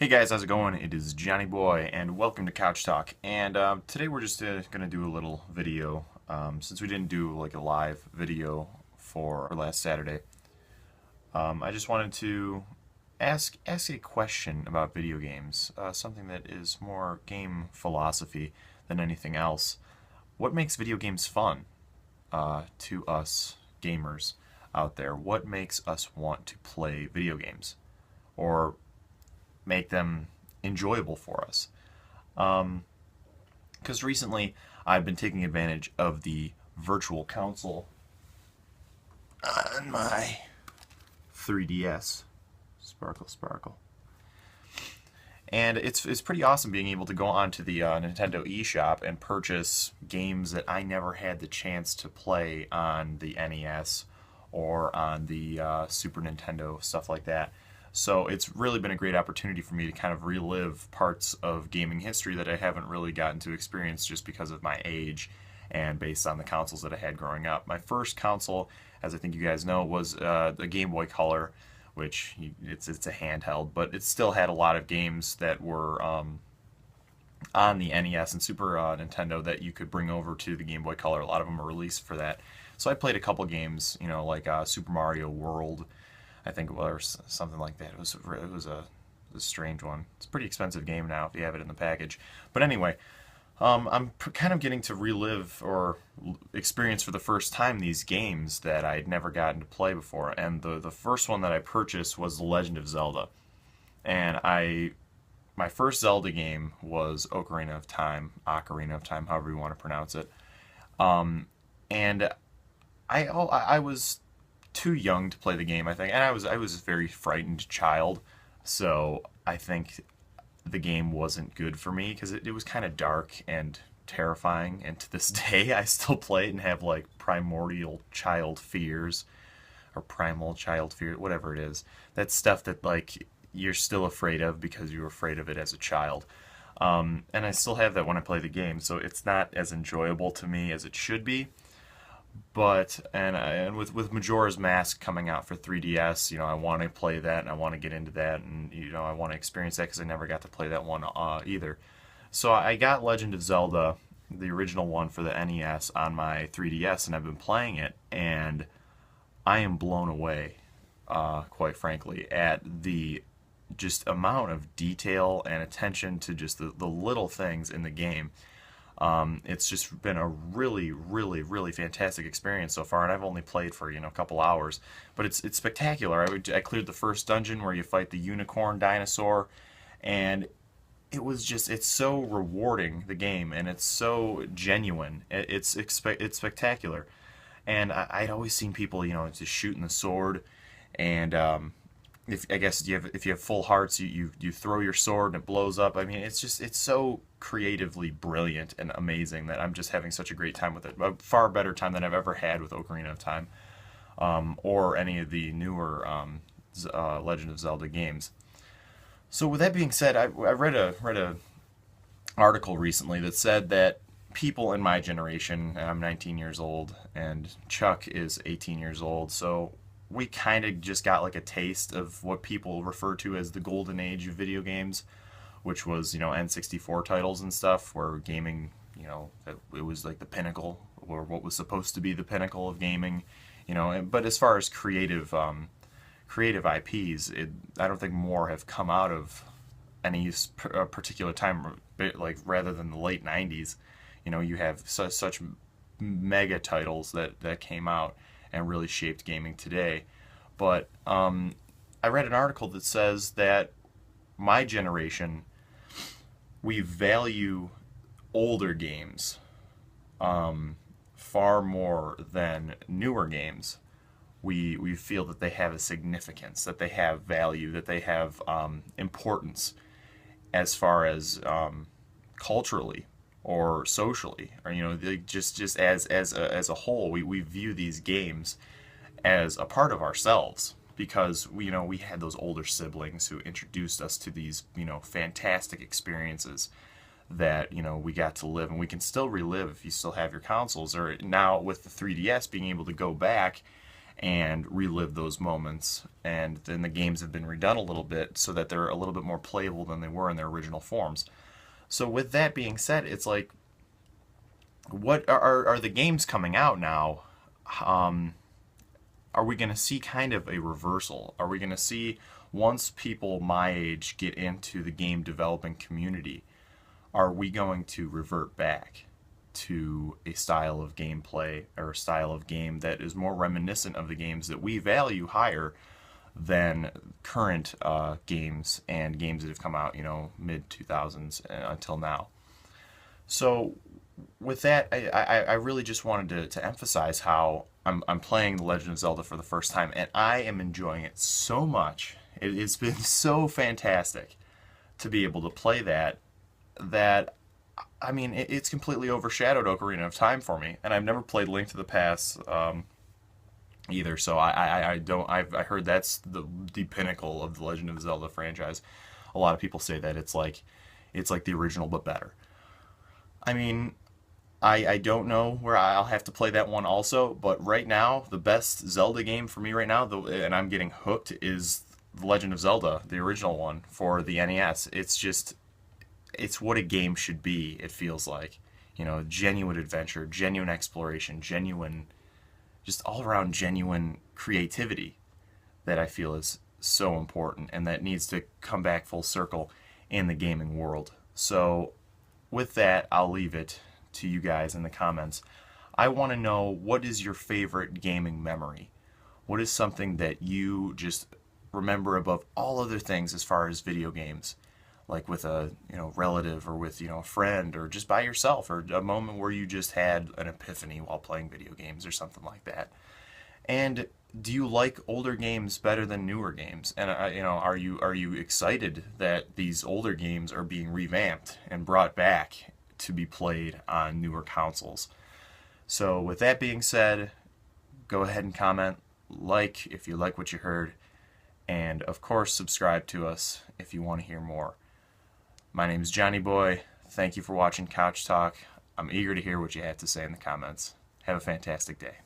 Hey guys, how's it going? It is Johnny Boy, and welcome to Couch Talk. And today we're just gonna do a little video, since we didn't do like a live video for last Saturday. I just wanted to ask a question about video games, something that is more game philosophy than anything else. What makes video games fun to us gamers out there? What makes us want to play video games, or make them enjoyable for us? Because recently I've been taking advantage of the virtual console on my 3DS. Sparkle, sparkle. And it's pretty awesome being able to go onto the Nintendo eShop and purchase games that I never had the chance to play on the NES or on the Super Nintendo, stuff like that. So it's really been a great opportunity for me to kind of relive parts of gaming history that I haven't really gotten to experience just because of my age and based on the consoles that I had growing up. My first console, as I think you guys know, was the Game Boy Color, which it's a handheld, but it still had a lot of games that were on the NES and Super Nintendo that you could bring over to the Game Boy Color. A lot of them were released for that. So I played a couple games, like Super Mario World, I think, or something like that. It was a strange one. It's a pretty expensive game now if you have it in the package. But anyway, I'm kind of getting to relive or experience for the first time these games that I'd never gotten to play before. And the first one that I purchased was The Legend of Zelda. And my first Zelda game was Ocarina of Time, however you want to pronounce it. And I was too young to play the game, I think, and I was a very frightened child, so I think the game wasn't good for me because it was kind of dark and terrifying, and to this day I still play it and have like primordial child fears, or primal child fear, whatever it is. That's stuff that like you're still afraid of because you were afraid of it as a child. And I still have that when I play the game, so it's not as enjoyable to me as it should be. But and with Majora's Mask coming out for 3DS, I want to play that and I want to get into that, and I want to experience that because I never got to play that one either. So I got Legend of Zelda, the original one for the NES, on my 3DS, and I've been playing it, and I am blown away, quite frankly, at the just amount of detail and attention to just the little things in the game. It's just been a really, really, really fantastic experience so far, and I've only played for a couple hours, but it's spectacular. I cleared the first dungeon where you fight the unicorn dinosaur, and it's so rewarding, the game, and it's so genuine. It's spectacular, and I'd always seen people just shooting the sword, and if you have full hearts, you throw your sword and it blows up. I mean, it's so creatively brilliant and amazing that I'm just having such a great time with it. A far better time than I've ever had with Ocarina of Time, or any of the newer Legend of Zelda games. So with that being said, I read a article recently that said that people in my generation, and I'm 19 years old, and Chuck is 18 years old, so we kind of just got like a taste of what people refer to as the golden age of video games, which was N64 titles and stuff, where gaming, it was like the pinnacle, or what was supposed to be the pinnacle of gaming, but as far as creative IPs, I don't think more have come out of any particular time, like rather than the late 90s. You have such mega titles that came out and really shaped gaming today. But I read an article that says that my generation, we value older games far more than newer games. We feel that they have a significance, that they have value, that they have importance as far as culturally or socially, or just as a whole, we view these games as a part of ourselves, because we had those older siblings who introduced us to these fantastic experiences that we got to live, and we can still relive if you still have your consoles, or now with the 3DS being able to go back and relive those moments. And then the games have been redone a little bit so that they're a little bit more playable than they were in their original forms. So with that being said, it's like, what are the games coming out now? Are we going to see kind of a reversal? Are we going to see, once people my age get into the game developing community, are we going to revert back to a style of gameplay or a style of game that is more reminiscent of the games that we value higher than current games and games that have come out, mid 2000s until now? So with that, I really just wanted to emphasize how I'm playing The Legend of Zelda for the first time, and I am enjoying it so much. It's been so fantastic to be able to play that I mean, it's completely overshadowed Ocarina of Time for me, and I've never played Link to the Past either. So I heard that's the pinnacle of the Legend of Zelda franchise. A lot of people say that it's like the original but better. I mean, I don't know where I'll have to play that one also, but right now the best Zelda game for me right now, and I'm getting hooked, is The Legend of Zelda, the original one for the NES. It's what a game should be, it feels like. Genuine adventure, genuine exploration, just all around genuine creativity that I feel is so important and that needs to come back full circle in the gaming world. So with that, I'll leave it to you guys in the comments. I want to know, what is your favorite gaming memory? What is something that you just remember above all other things as far as video games? Like with a relative, or with a friend, or just by yourself, or a moment where you just had an epiphany while playing video games or something like that. And do you like older games better than newer games? And are you excited that these older games are being revamped and brought back to be played on newer consoles? So with that being said, go ahead and comment, like if you like what you heard, and of course subscribe to us if you want to hear more. My name is Johnny Boy. Thank you for watching Couch Talk. I'm eager to hear what you have to say in the comments. Have a fantastic day.